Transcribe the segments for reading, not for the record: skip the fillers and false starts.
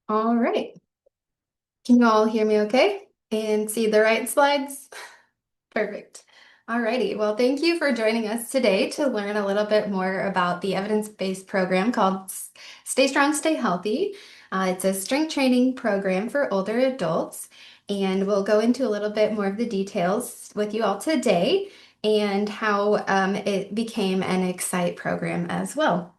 All right. Can you all hear me okay? And see the right slides? Perfect. Alrighty. Well, thank you for joining us today to learn a little bit more about the evidence-based program called Stay Strong, Stay Healthy. It's a strength training program for older adults, and we'll go into a little bit more of the details with you all today and how it became an Excite program as well.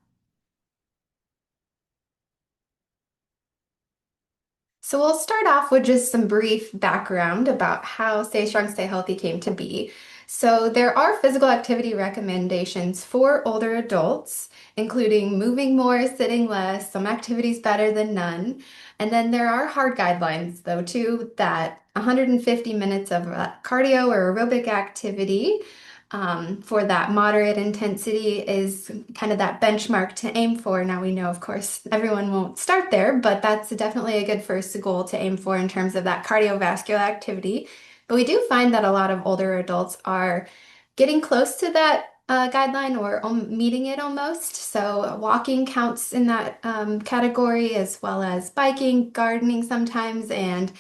So we'll start off with just some brief background about how Stay Strong, Stay Healthy came to be. So there are physical activity recommendations for older adults, including moving more, sitting less, some activities better than none. And then there are hard guidelines, though, too, that 150 minutes of cardio or aerobic activity for that moderate intensity is kind of that benchmark to aim for. Now we know, of course, everyone won't start there, but that's definitely a good first goal to aim for in terms of that cardiovascular activity. But we do find that a lot of older adults are getting close to that guideline or meeting it almost. So walking counts in that category, as well as biking, gardening sometimes, and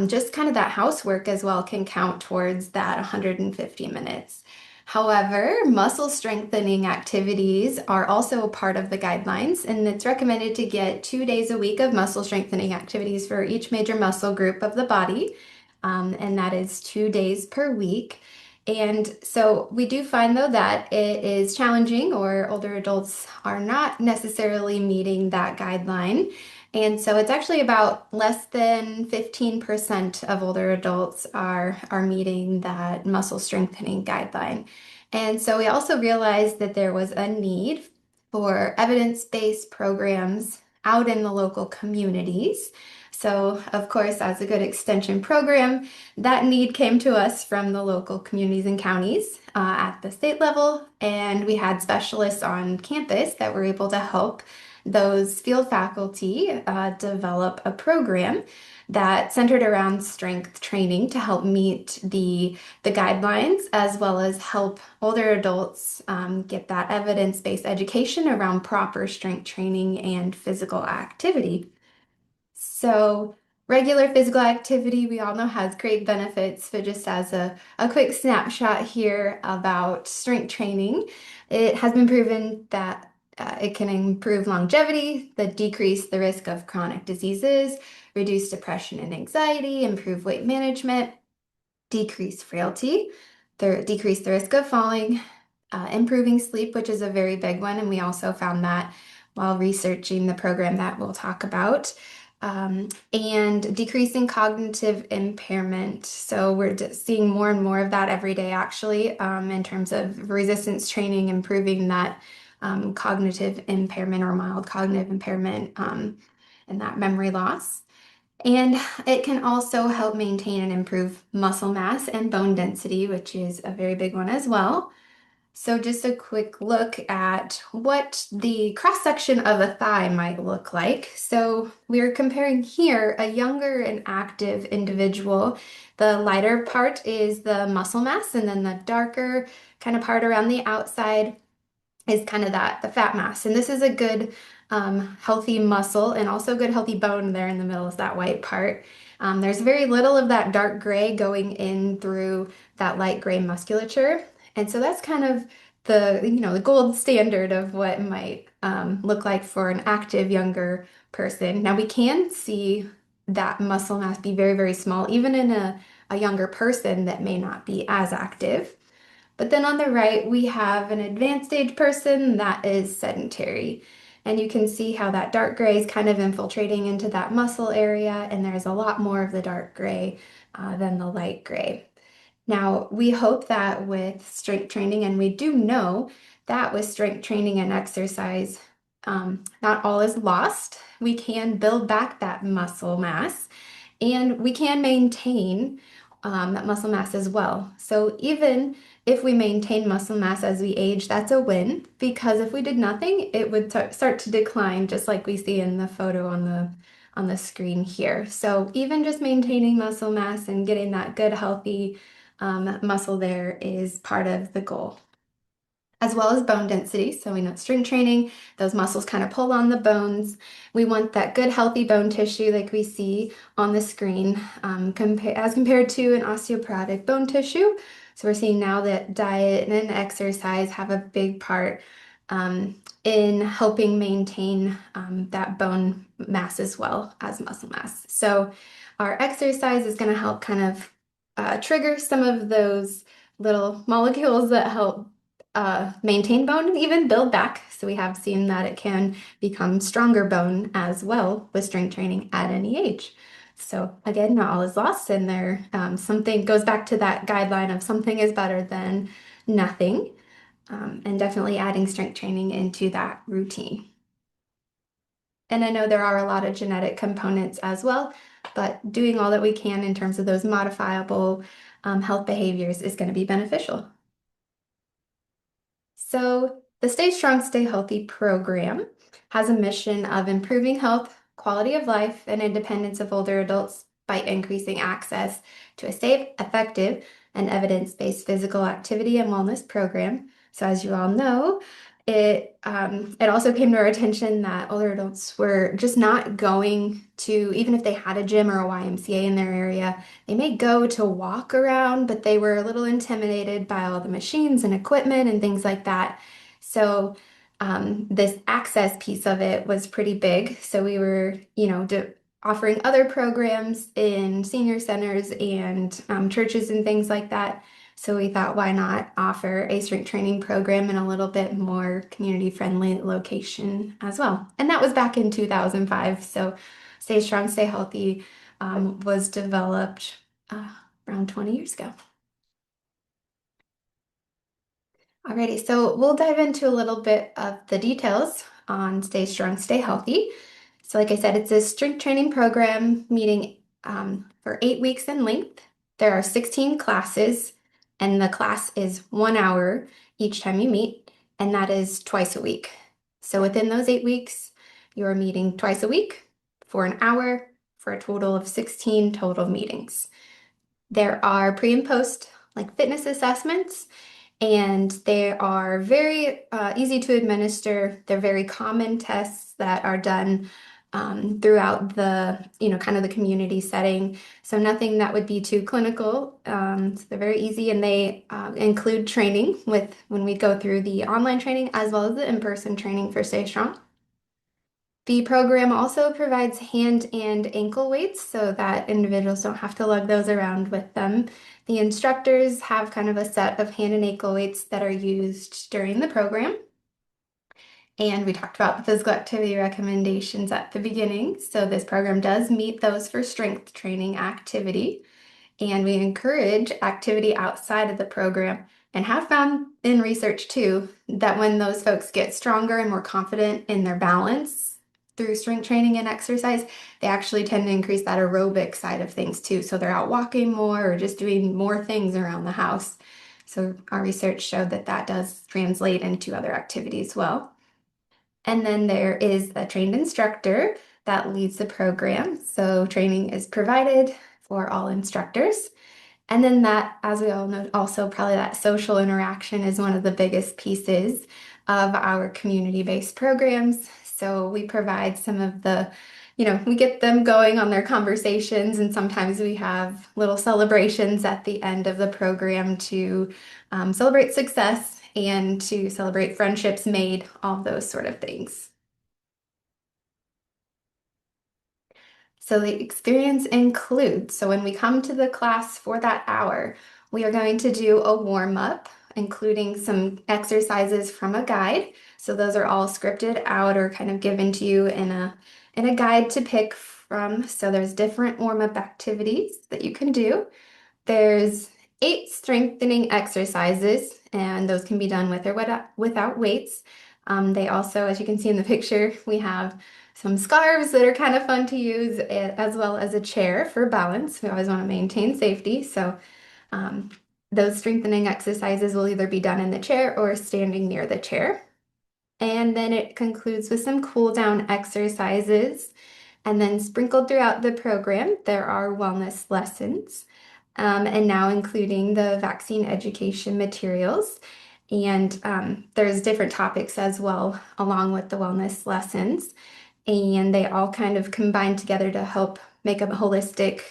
just kind of that housework as well can count towards that 150 minutes. However, muscle strengthening activities are also part of the guidelines, and it's recommended to get 2 days a week of muscle strengthening activities for each major muscle group of the body, and that is 2 days per week. And so we do find, though, that it is challenging, or older adults are not necessarily meeting that guideline. And so it's actually about less than 15% of older adults are meeting that muscle strengthening guideline. And so we also realized that there was a need for evidence-based programs out in the local communities. So, of course, as a good extension program, that need came to us from the local communities and counties at the state level, and we had specialists on campus that were able to help those field faculty develop a program that centered around strength training to help meet the guidelines, as well as help older adults get that evidence-based education around proper strength training and physical activity. So, regular physical activity, we all know has great benefits, but just as a quick snapshot here about strength training, it has been proven that it can improve longevity, that decrease the risk of chronic diseases, reduce depression and anxiety, improve weight management, decrease frailty, decrease the risk of falling, improving sleep, which is a very big one. And we also found that while researching the program that we'll talk about, and decreasing cognitive impairment. So we're seeing more and more of that every day, actually, in terms of resistance training, improving that cognitive impairment or mild cognitive impairment and that memory loss. And it can also help maintain and improve muscle mass and bone density, which is a very big one as well. So just a quick look at what the cross-section of a thigh might look like. So we're comparing here a younger and active individual. The lighter part is the muscle mass, and then the darker kind of part around the outside is kind of the fat mass. And this is a good healthy muscle and also good healthy bone there in the middle is that white part. There's very little of that dark gray going in through that light gray musculature. And so that's kind of the gold standard of what might look like for an active younger person. Now we can see that muscle mass be very, very small, even in a younger person that may not be as active. But then on the right, we have an advanced age person that is sedentary. And you can see how that dark gray is kind of infiltrating into that muscle area, and there's a lot more of the dark gray than the light gray. Now, we hope that with strength training, and we do know that with strength training and exercise, not all is lost. We can build back that muscle mass and we can maintain that muscle mass as well. So even if we maintain muscle mass as we age, that's a win because if we did nothing, it would start to decline, just like we see in the photo on the screen here. So even just maintaining muscle mass and getting that good, healthy muscle there is part of the goal. as well as bone density. So we know strength training, those muscles kind of pull on the bones. We want that good, healthy bone tissue like we see on the screen, as compared to an osteoporotic bone tissue. So we're seeing now that diet and exercise have a big part in helping maintain that bone mass as well as muscle mass. So our exercise is going to help kind of trigger some of those little molecules that help maintain bone and even build back. So we have seen that it can become stronger bone as well with strength training at any age. So again, not all is lost, and there something goes back to that guideline of something is better than nothing, and definitely adding strength training into that routine. And I know there are a lot of genetic components as well, but doing all that we can in terms of those modifiable health behaviors is going to be beneficial. So, the Stay Strong, Stay Healthy program has a mission of improving health, quality of life, and independence of older adults by increasing access to a safe, effective, and evidence-based physical activity and wellness program. So, as you all know, it also came to our attention that older adults were just not going to, even if they had a gym or a YMCA in their area, they may go to walk around, but they were a little intimidated by all the machines and equipment and things like that. So this access piece of it was pretty big. So we were, offering other programs in senior centers and churches and things like that. So we thought, why not offer a strength training program in a little bit more community-friendly location as well? And that was back in 2005. So Stay Strong, Stay Healthy was developed uh, around 20 years ago. Alrighty, so we'll dive into a little bit of the details on Stay Strong, Stay Healthy. So, like I said, it's a strength training program meeting for 8 weeks in length. There are 16 classes, and the class is 1 hour each time you meet, and that is twice a week. So, within those 8 weeks, you're meeting twice a week for an hour for a total of 16 total meetings. There are pre and post, like fitness assessments, and they are very easy to administer. They're very common tests that are done throughout the, kind of the community setting. So nothing that would be too clinical. So they're very easy, and they include training with when we go through the online training as well as the in-person training for Stay Strong. The program also provides hand and ankle weights so that individuals don't have to lug those around with them. The instructors have kind of a set of hand and ankle weights that are used during the program. And we talked about the physical activity recommendations at the beginning. So this program does meet those for strength training activity. And we encourage activity outside of the program, and have found in research too that when those folks get stronger and more confident in their balance through strength training and exercise, they actually tend to increase that aerobic side of things too. So they're out walking more or just doing more things around the house. So our research showed that that does translate into other activities well. And then there is a trained instructor that leads the program. So training is provided for all instructors. And then that, as we all know, also probably that social interaction is one of the biggest pieces of our community-based programs. So we provide some of the, we get them going on their conversations, and sometimes we have little celebrations at the end of the program to celebrate success and to celebrate friendships made, all those sort of things. So the experience includes, so when we come to the class for that hour, we are going to do a warm up, including some exercises from a guide. So those are all scripted out or kind of given to you in a guide to pick from. So there's different warm up activities that you can do. There's 8 strengthening exercises, and those can be done with or without weights. They also, as you can see in the picture, we have some scarves that are kind of fun to use, as well as a chair for balance. We always want to maintain safety. So um, those strengthening exercises will either be done in the chair or standing near the chair. And then it concludes with some cool down exercises. And then sprinkled throughout the program, there are wellness lessons, and now including the vaccine education materials. And there's different topics as well, along with the wellness lessons. And they all kind of combine together to help make a holistic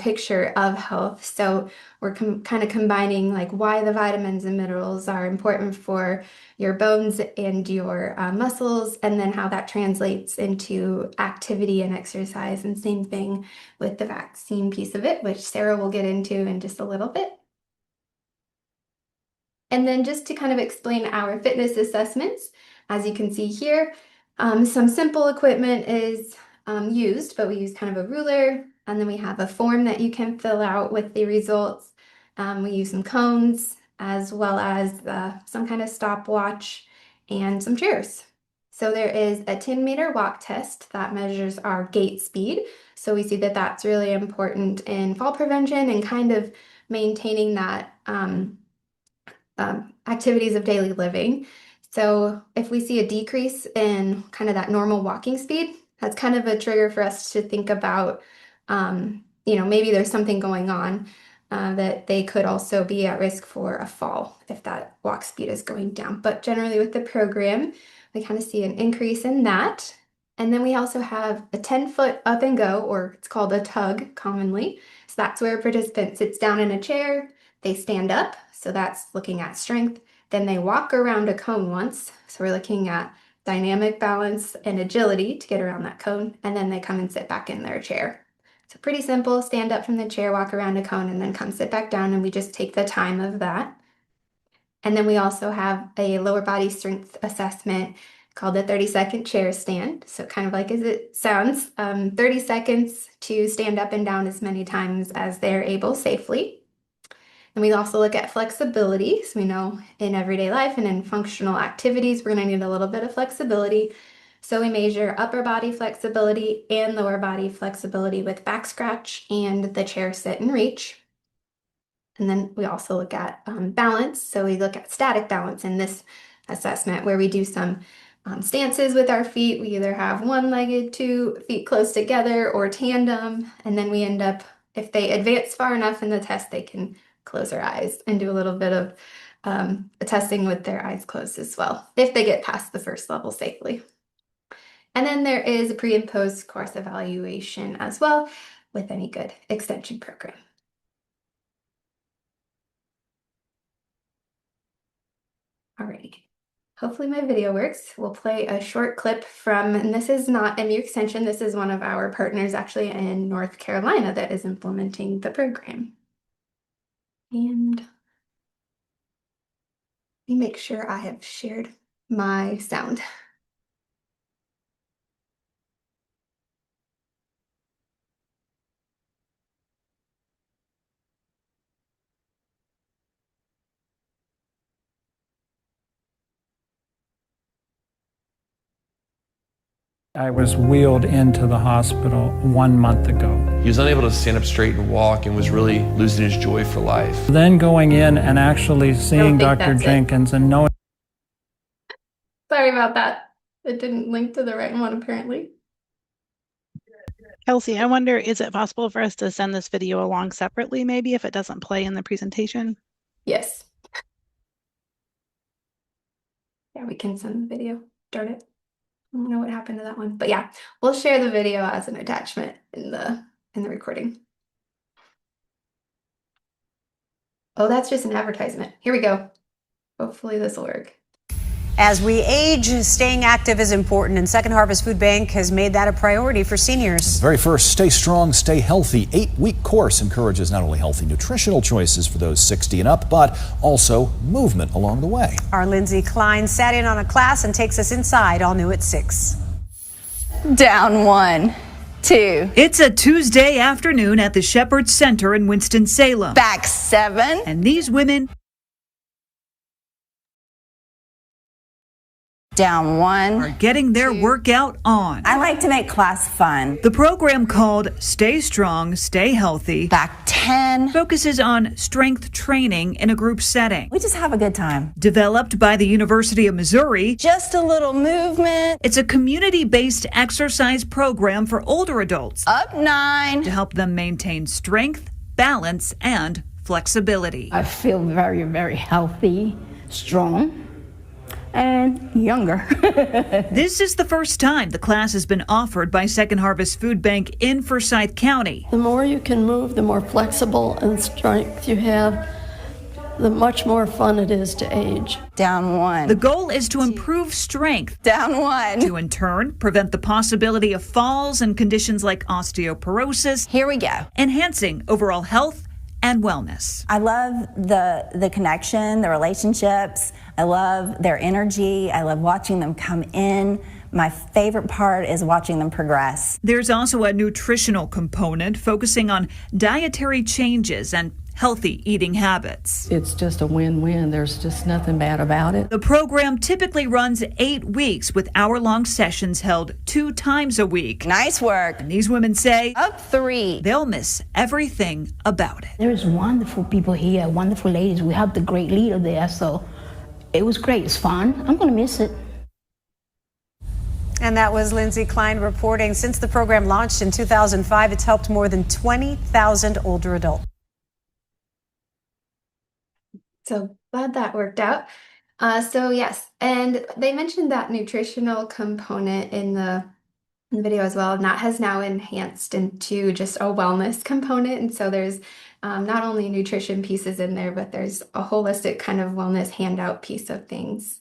picture of health. So we're kind of combining like why the vitamins and minerals are important for your bones and your muscles, and then how that translates into activity and exercise. And same thing with the vaccine piece of it, which Sarah will get into in just a little bit. And then just to kind of explain our fitness assessments, as you can see here, some simple equipment is used, but we use kind of a ruler, and then we have a form that you can fill out with the results. We use some cones, as well as some kind of stopwatch and some chairs. So there is a 10-meter walk test that measures our gait speed. So we see that that's really important in fall prevention and kind of maintaining that activities of daily living. So if we see a decrease in kind of that normal walking speed, that's kind of a trigger for us to think about, maybe there's something going on that they could also be at risk for a fall if that walk speed is going down. But generally with the program, we kind of see an increase in that. And then we also have a 10-foot up and go, or it's called a tug commonly. So that's where a participant sits down in a chair, they stand up, so that's looking at strength. Then they walk around a cone once, so we're looking at dynamic balance and agility to get around that cone, and then they come and sit back in their chair. So pretty simple, stand up from the chair, walk around a cone, and then come sit back down, and we just take the time of that. And then we also have a lower body strength assessment called the 30-second chair stand. So kind of like as it sounds, 30 seconds to stand up and down as many times as they're able safely. And we also look at flexibility. So we know in everyday life and in functional activities, we're going to need a little bit of flexibility. So we measure upper body flexibility and lower body flexibility with back scratch and the chair sit and reach. And then we also look at balance. So we look at static balance in this assessment, where we do some stances with our feet. We either have one-legged, 2 feet close together, or tandem. And then we end up, if they advance far enough in the test, they can close their eyes and do a little bit of testing with their eyes closed as well, if they get past the first level safely. And then there is a pre and post course evaluation as well with any good extension program. Alrighty. Hopefully my video works. We'll play a short clip from, and this is not MU Extension, this is one of our partners actually in North Carolina that is implementing the program. And let me make sure I have shared my sound. I was wheeled into the hospital 1 month ago. He was unable to stand up straight and walk and was really losing his joy for life. Then going in and actually seeing Dr. Jenkins and knowing. Sorry about that. It didn't link to the right one, apparently. Kelsey, I wonder, is it possible for us to send this video along separately, maybe, if it doesn't play in the presentation? Yes. Yeah, we can send the video. Darn it. I don't know what happened to that one. But yeah, we'll share the video as an attachment in the recording. Oh, that's just an advertisement. Here we go. Hopefully this will work. As we age, staying active is important, and Second Harvest Food Bank has made that a priority for seniors. The very first Stay Strong, Stay Healthy 8-week course encourages not only healthy nutritional choices for those 60 and up, but also movement along the way. Our Lindsay Klein sat in on a class and takes us inside, all new at 6. Down 1, 2. It's a Tuesday afternoon at the Shepherd Center in Winston-Salem. Back 7. And these women Down 1. are getting their workout on. I like to make class fun. The program, called Stay Strong, Stay Healthy, Back 10. focuses on strength training in a group setting. We just have a good time. Developed by the University of Missouri, Just a little movement. it's a community-based exercise program for older adults Up 9. to help them maintain strength, balance, and flexibility. I feel very, very healthy. strong, and younger. This is the first time the class has been offered by Second Harvest Food Bank in Forsyth County. The more you can move, the more flexible and strength you have, the much more fun it is to age. Down 1. The goal is to improve strength, Down 1. to in turn prevent the possibility of falls and conditions like osteoporosis, Here we go. enhancing overall health and wellness. I love the connection, the relationships. I love their energy. I love watching them come in. My favorite part is watching them progress. There's also a nutritional component focusing on dietary changes and healthy eating habits. It's just a win-win. There's just nothing bad about it. The program typically runs 8 weeks with hour-long sessions held 2 times a week. Nice work. And these women say Up 3. they'll miss everything about it. There's wonderful people here, wonderful ladies. We have the great leader there, so it was great. It's fun. I'm going to miss it. And that was Lindsay Klein reporting. Since the program launched in 2005, it's helped more than 20,000 older adults. So glad that worked out. So yes, and they mentioned that nutritional component in the video as well, and that has now enhanced into just a wellness component. And so there's not only nutrition pieces in there, but there's a holistic kind of wellness handout piece of things.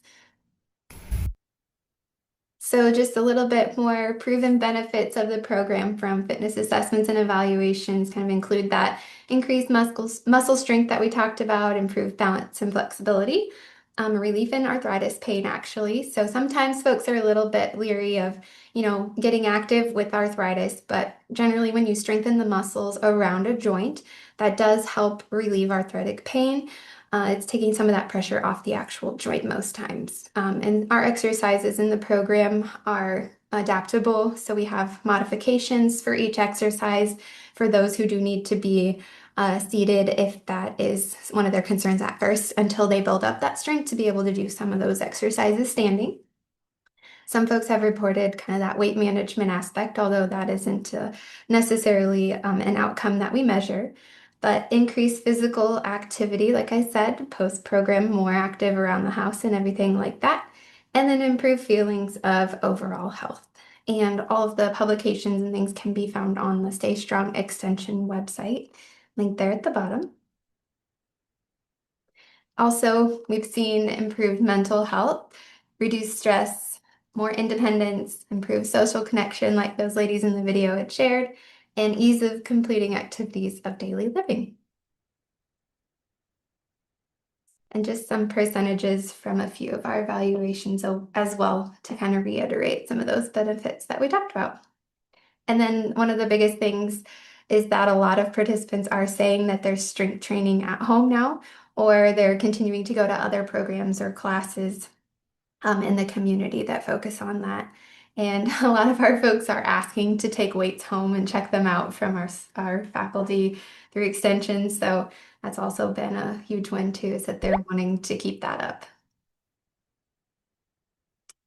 So just a little bit more proven benefits of the program from fitness assessments and evaluations kind of include that increased muscle strength that we talked about, improved balance and flexibility, relief in arthritis pain actually. So sometimes folks are a little bit leery of, getting active with arthritis, but generally when you strengthen the muscles around a joint, that does help relieve arthritic pain. It's taking some of that pressure off the actual joint most times. And our exercises in the program are adaptable. So we have modifications for each exercise for those who do need to be seated if that is one of their concerns at first, until they build up that strength to be able to do some of those exercises standing. Some folks have reported kind of that weight management aspect, although that isn't necessarily an outcome that we measure. But increased physical activity, like I said, post-program, more active around the house and everything like that. And then improved feelings of overall health. And all of the publications and things can be found on the Stay Strong Extension website, linked there at the bottom. Also, we've seen improved mental health, reduced stress, more independence, improved social connection like those ladies in the video had shared, and ease of completing activities of daily living. And just some percentages from a few of our evaluations as well to kind of reiterate some of those benefits that we talked about. And then one of the biggest things is that a lot of participants are saying that they're strength training at home now, or they're continuing to go to other programs or classes in the community that focus on that. And a lot of our folks are asking to take weights home and check them out from our faculty through extension. So that's also been a huge win too, is that they're wanting to keep that up.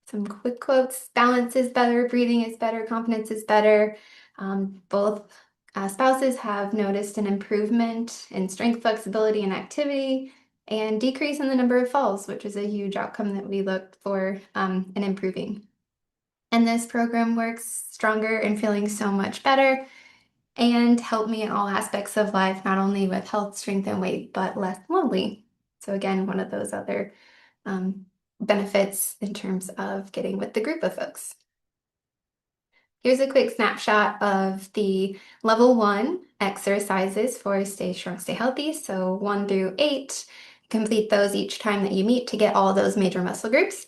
Some quick quotes: balance is better, breathing is better, confidence is better. Both spouses have noticed an improvement in strength, flexibility, and activity, and decrease in the number of falls, which is a huge outcome that we look for in improving. And this program works stronger and feeling so much better and helped me in all aspects of life, not only with health, strength, and weight, but less lonely. So again, one of those other benefits in terms of getting with the group of folks. Here's a quick snapshot of the level 1 exercises for Stay Strong, Stay Healthy. So 1 through 8, complete those each time that you meet to get all those major muscle groups.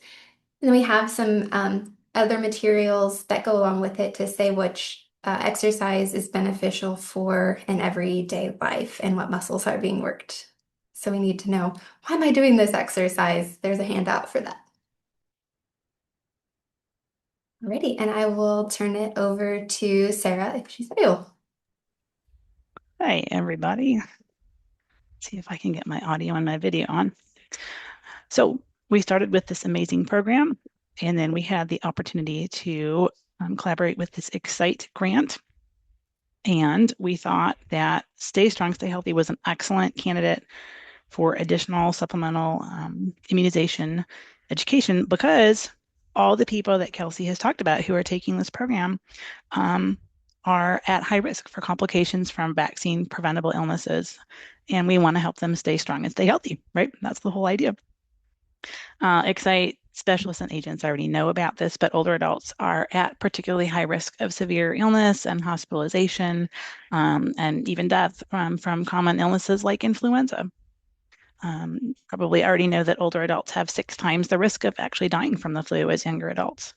And then we have some other materials that go along with it to say which exercise is beneficial for an everyday life and what muscles are being worked. So we need to know, why am I doing this exercise? There's a handout for that. Alrighty, and I will turn it over to Sarah if she's available. Hi, everybody. See if I can get my audio and my video on. So we started with this amazing program, and then we had the opportunity to collaborate with this Excite grant. And we thought that Stay Strong, Stay Healthy was an excellent candidate for additional supplemental immunization education, because all the people that Kelsey has talked about who are taking this program are at high risk for complications from vaccine preventable illnesses. And we want to help them stay strong and stay healthy, right? That's the whole idea. Excite specialists and agents already know about this, but older adults are at particularly high risk of severe illness and hospitalization, and even death from common illnesses like influenza. Probably already know that older adults have 6 times the risk of actually dying from the flu as younger adults.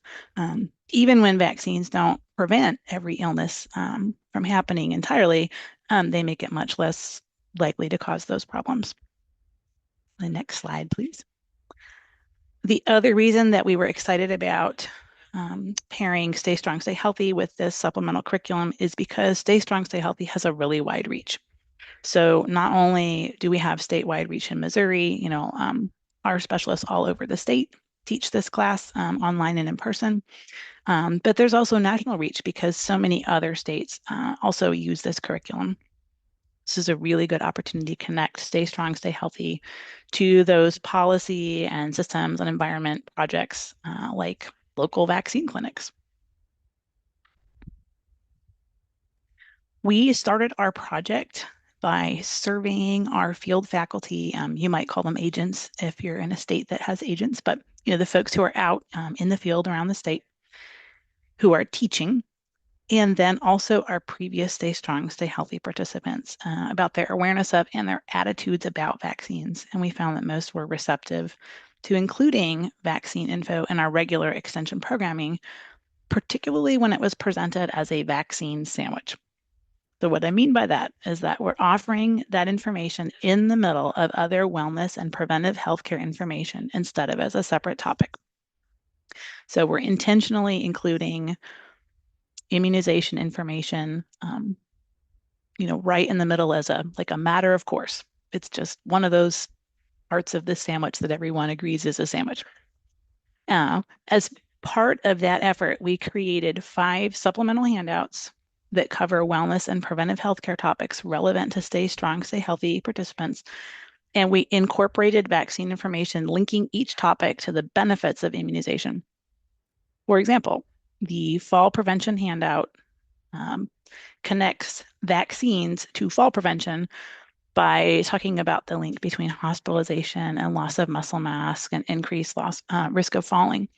Even when vaccines don't prevent every illness from happening entirely, they make it much less likely to cause those problems. The next slide, please. The other reason that we were excited about pairing Stay Strong, Stay Healthy with this supplemental curriculum is because Stay Strong, Stay Healthy has a really wide reach. So not only do we have statewide reach in Missouri, our specialists all over the state teach this class online and in person, but there's also national reach because so many other states also use this curriculum. This is a really good opportunity to connect Stay Strong, Stay Healthy to those policy and systems and environment projects like local vaccine clinics. We started our project by surveying our field faculty. You might call them agents if you're in a state that has agents, but the folks who are out in the field around the state who are teaching, and then also our previous Stay Strong, Stay Healthy participants about their awareness of and their attitudes about vaccines. And we found that most were receptive to including vaccine info in our regular extension programming, particularly when it was presented as a vaccine sandwich. So what I mean by that is that we're offering that information in the middle of other wellness and preventive healthcare information instead of as a separate topic. So we're intentionally including immunization information, right in the middle as a matter of course. It's just one of those parts of this sandwich that everyone agrees is a sandwich. As part of that effort, we created 5 supplemental handouts that cover wellness and preventive healthcare topics relevant to Stay Strong, Stay Healthy participants. And we incorporated vaccine information linking each topic to the benefits of immunization. For example, the fall prevention handout connects vaccines to fall prevention by talking about the link between hospitalization and loss of muscle mass and increased risk of falling.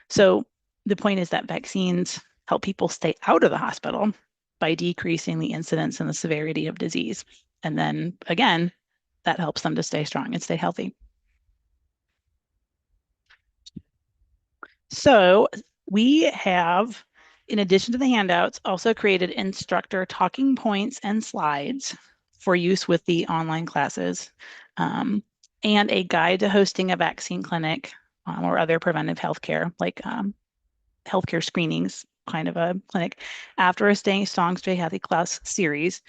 So the point is that vaccines help people stay out of the hospital by decreasing the incidence and the severity of disease. And then again, that helps them to stay strong and stay healthy. So we have, in addition to the handouts, also created instructor talking points and slides for use with the online classes, and a guide to hosting a vaccine clinic or other preventive healthcare, like healthcare screenings kind of a clinic after a Stay Strong, Stay Healthy class series,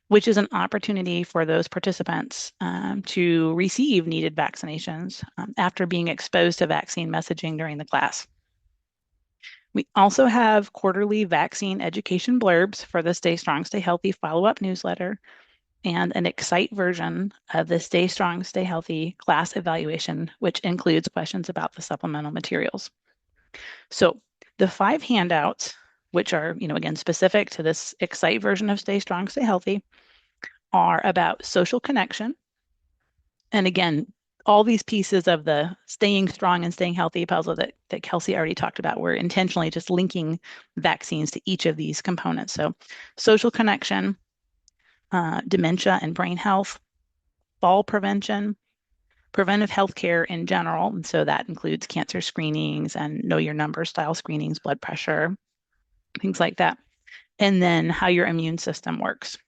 which is an opportunity for those participants to receive needed vaccinations after being exposed to vaccine messaging during the class. We also have quarterly vaccine education blurbs for the Stay Strong, Stay Healthy follow-up newsletter and an Excite version of the Stay Strong, Stay Healthy class evaluation, which includes questions about the supplemental materials. So the 5 handouts, which are, again, specific to this Excite version of Stay Strong, Stay Healthy, are about social connection. And again, all these pieces of the staying strong and staying healthy puzzle that Kelsey already talked about, we're intentionally just linking vaccines to each of these components. So social connection, dementia and brain health, fall prevention, preventive healthcare in general. And so that includes cancer screenings and know your number style screenings, blood pressure, things like that. And then how your immune system works.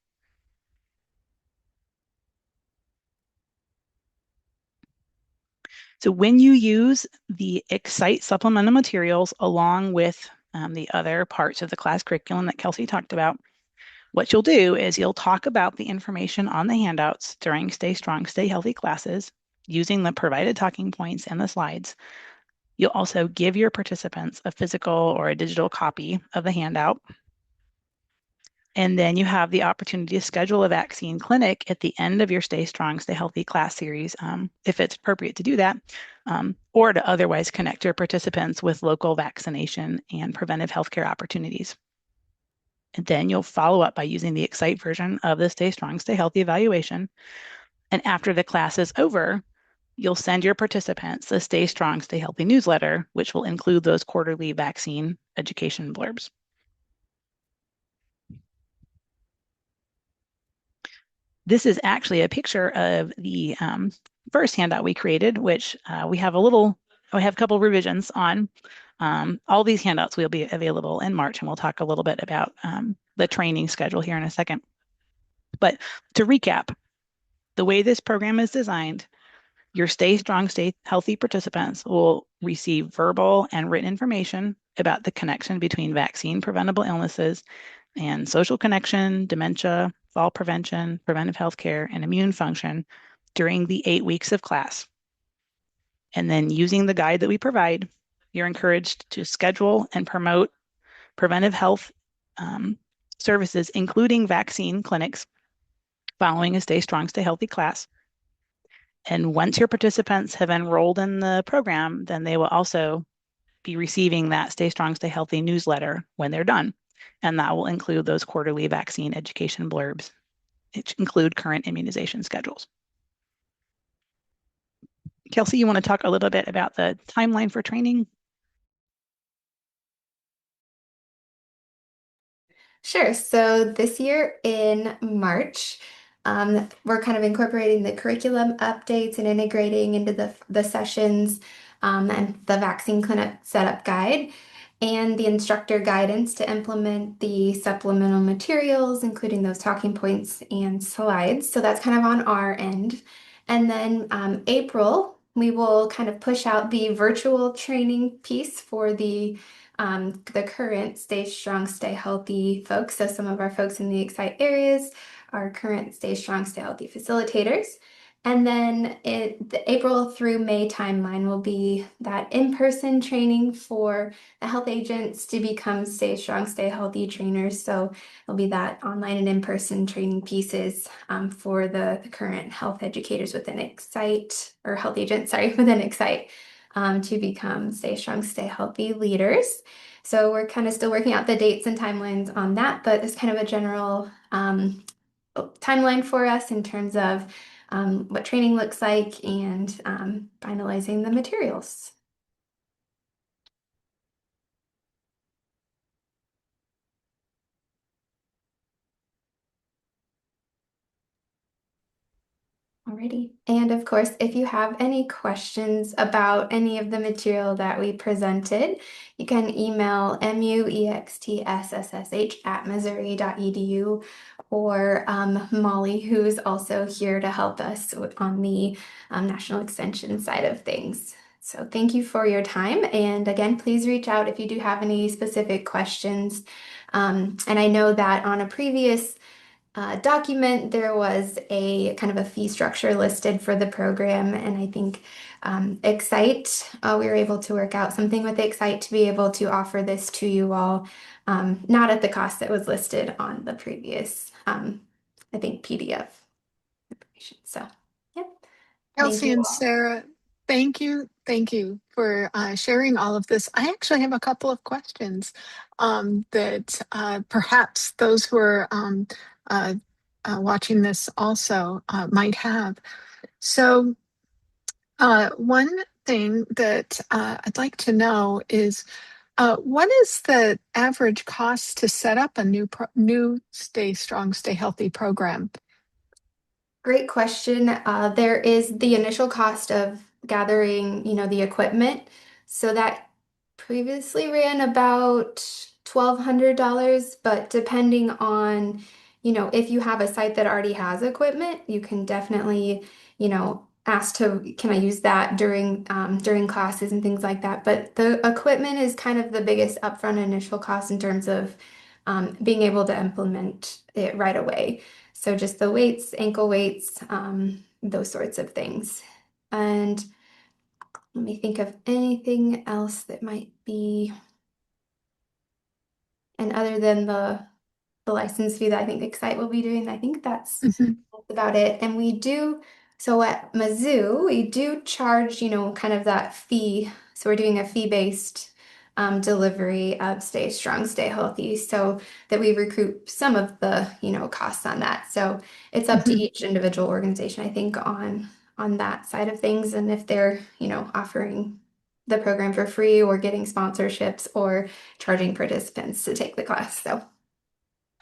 So when you use the Excite supplemental materials along with the other parts of the class curriculum that Kelsey talked about, what you'll do is you'll talk about the information on the handouts during Stay Strong, Stay Healthy classes using the provided talking points and the slides. You'll also give your participants a physical or a digital copy of the handout. And then you have the opportunity to schedule a vaccine clinic at the end of your Stay Strong, Stay Healthy class series, if it's appropriate to do that, or to otherwise connect your participants with local vaccination and preventive healthcare opportunities. And then you'll follow up by using the Excite version of the Stay Strong, Stay Healthy evaluation. And after the class is over, you'll send your participants the Stay Strong, Stay Healthy newsletter, which will include those quarterly vaccine education blurbs. This is actually a picture of the first handout we created, which we have a couple revisions on. All these handouts will be available in March, and we'll talk a little bit about the training schedule here in a second. But to recap, the way this program is designed, your Stay Strong, Stay Healthy participants will receive verbal and written information about the connection between vaccine preventable illnesses and social connection, dementia, fall prevention, preventive healthcare, and immune function during the 8 weeks of class. And then using the guide that we provide, you're encouraged to schedule and promote preventive health services, including vaccine clinics, following a Stay Strong, Stay Healthy class. And once your participants have enrolled in the program, then they will also be receiving that Stay Strong, Stay Healthy newsletter when they're done. And that will include those quarterly vaccine education blurbs, which include current immunization schedules. Kelsey, you want to talk a little bit about the timeline for training? Sure. So this year in March, we're kind of incorporating the curriculum updates and integrating into the sessions and the vaccine clinic setup guide and the instructor guidance to implement the supplemental materials, including those talking points and slides. So that's kind of on our end. And then April, we will kind of push out the virtual training piece for the current Stay Strong, Stay Healthy folks. So some of our folks in the Excite areas are current Stay Strong, Stay Healthy facilitators. And then the April through May timeline will be that in-person training for the health agents to become Stay Strong, Stay Healthy trainers. So it'll be that online and in-person training pieces for the current health educators within Excite, or health agents, sorry, within Excite. To become Stay Strong, Stay Healthy leaders. So we're kind of still working out the dates and timelines on that, but it's kind of a general timeline for us in terms of what training looks like and finalizing the materials. Alrighty. And of course, if you have any questions about any of the material that we presented, you can email muextsSSH@missouri.edu, or Molly, who's also here to help us on the National Extension side of things. So thank you for your time. And again, please reach out if you do have any specific questions. And I know that on a previous document, there was a kind of a fee structure listed for the program, and I think Excite, we were able to work out something with Excite to be able to offer this to you all, not at the cost that was listed on the previous, I think, PDF information. So, yep. Thank Kelsey you and all. Sarah, thank you for sharing all of this. I actually have a couple of questions that perhaps those who are watching this also might have. So one thing that I'd like to know is what is the average cost to set up a new Stay Strong, Stay Healthy program? Great question. There is the initial cost of gathering, the equipment. So that previously ran about $1,200, but depending on, if you have a site that already has equipment, you can definitely, ask can I use that during classes and things like that. But the equipment is kind of the biggest upfront initial cost in terms of being able to implement it right away. So just the weights, ankle weights, those sorts of things. And let me think of anything else that might be, and other than the the license fee that I think Excite will be doing. I think that's Mhm. about it. And we do, so at Mizzou, we do charge, kind of that fee. So we're doing a fee-based delivery of Stay Strong, Stay Healthy, so that we recoup some of the, costs on that. So it's up to Mhm. each individual organization, I think, on that side of things. And if they're, offering the program for free or getting sponsorships or charging participants to take the class. So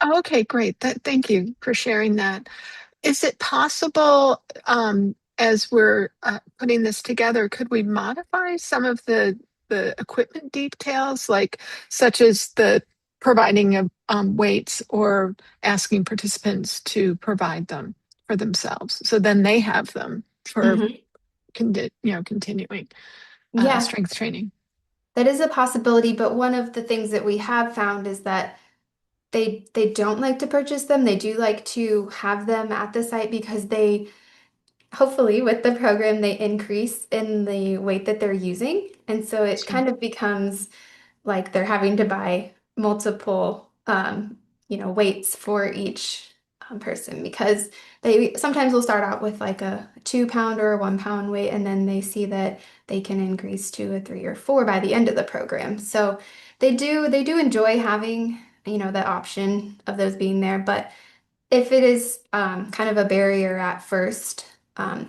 Oh, okay, great. Thank you for sharing that. Is it possible, as we're putting this together, could we modify some of the equipment details, like such as the providing of weights or asking participants to provide them for themselves, so then they have them for continuing yeah, strength training? that is a possibility. But one of the things that we have found is that they don't like to purchase them. They do like to have them at the site because they hopefully with the program they increase in the weight that they're using. And so it Sure. kind of becomes like they're having to buy multiple weights for each person, because they sometimes will start out with like a 2 pound or a 1 pound weight, and then they see that they can increase to a 3 or 4 by the end of the program. So they do enjoy having, the option of those being there. But if it is kind of a barrier at first, I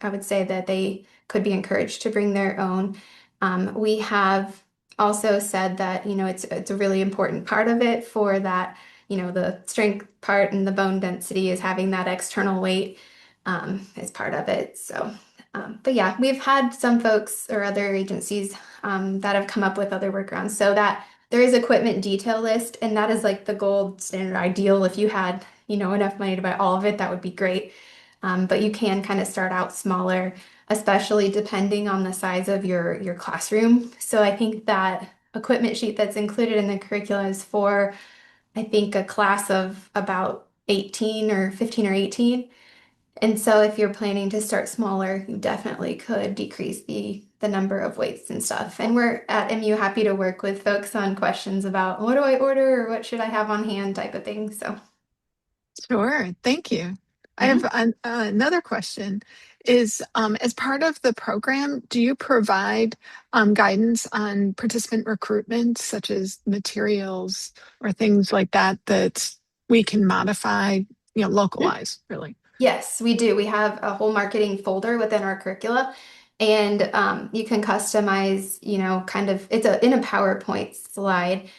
would say that they could be encouraged to bring their own. We have also said that, it's a really important part of it for that, the strength part and the bone density is having that external weight as part of it. So, but yeah, we've had some folks or other agencies that have come up with other workarounds, so that there is equipment detail list, and that is like the gold standard ideal. If you had, enough money to buy all of it, that would be great. But you can kind of start out smaller, especially depending on the size of your classroom. So I think that equipment sheet that's included in the curricula is for, I think, a class of about 18 or 15 or 18. And so if you're planning to start smaller, you definitely could decrease the number of weights and stuff. And we're at MU happy to work with folks on questions about what do I order or what should I have on hand type of thing. So Sure, thank you. I have mhm. another question. Is as part of the program, do you provide guidance on participant recruitment, such as materials or things like that, that we can modify, localize, really? Yes, we do. We have a whole marketing folder within our curricula, and you can customize, kind of, it's in a PowerPoint slide.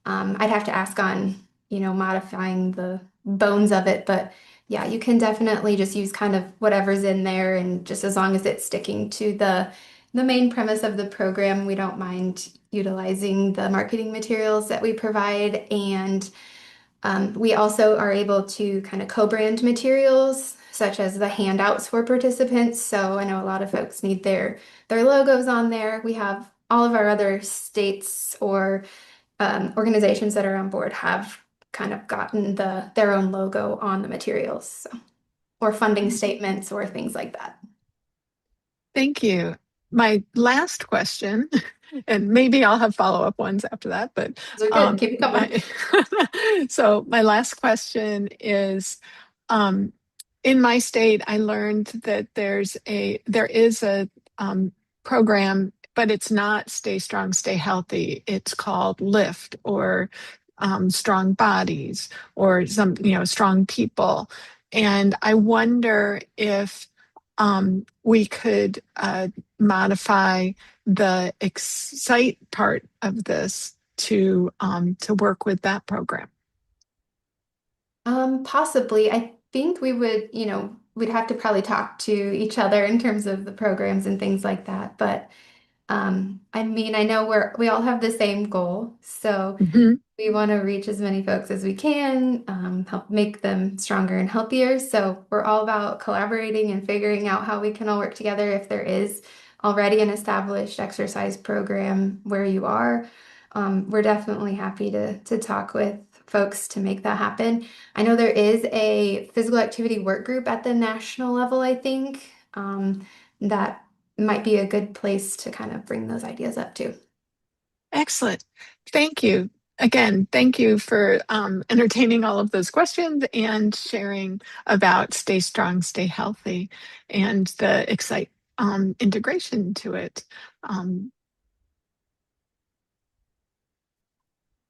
I'd have to ask on, modifying the bones of it, but yeah, you can definitely just use kind of whatever's in there, and just as long as it's sticking to the main premise of the program, we don't mind utilizing the marketing materials that we provide. And we also are able to kind of co-brand materials, such as the handouts for participants. So I know a lot of folks need their logos on there. We have all of our other states or organizations that are on board have kind of gotten their own logo on the materials, so, or funding statements or things like that. Thank you. My last question, and maybe I'll have follow-up ones after that, but Those are good. Keep it coming. so my last question is, in my state, I learned that there is a program, but it's not Stay Strong, Stay Healthy. It's called LIFT, or Strong Bodies, or some, Strong People. And I wonder if we could modify the Excite part of this to work with that program. Possibly. I think we would, we'd have to probably talk to each other in terms of the programs and things like that. But I mean, I know we all have the same goal, so Mhm. we want to reach as many folks as we can, help make them stronger and healthier. So we're all about collaborating and figuring out how we can all work together. If there is already an established exercise program where you are, we're definitely happy to talk with folks to make that happen. I know there is a physical activity work group at the national level, I think, that might be a good place to kind of bring those ideas up too. Excellent. Thank you. again, thank you for entertaining all of those questions and sharing about Stay Strong, Stay Healthy and the Excite integration to it.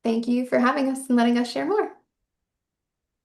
Thank you for having us and letting us share more.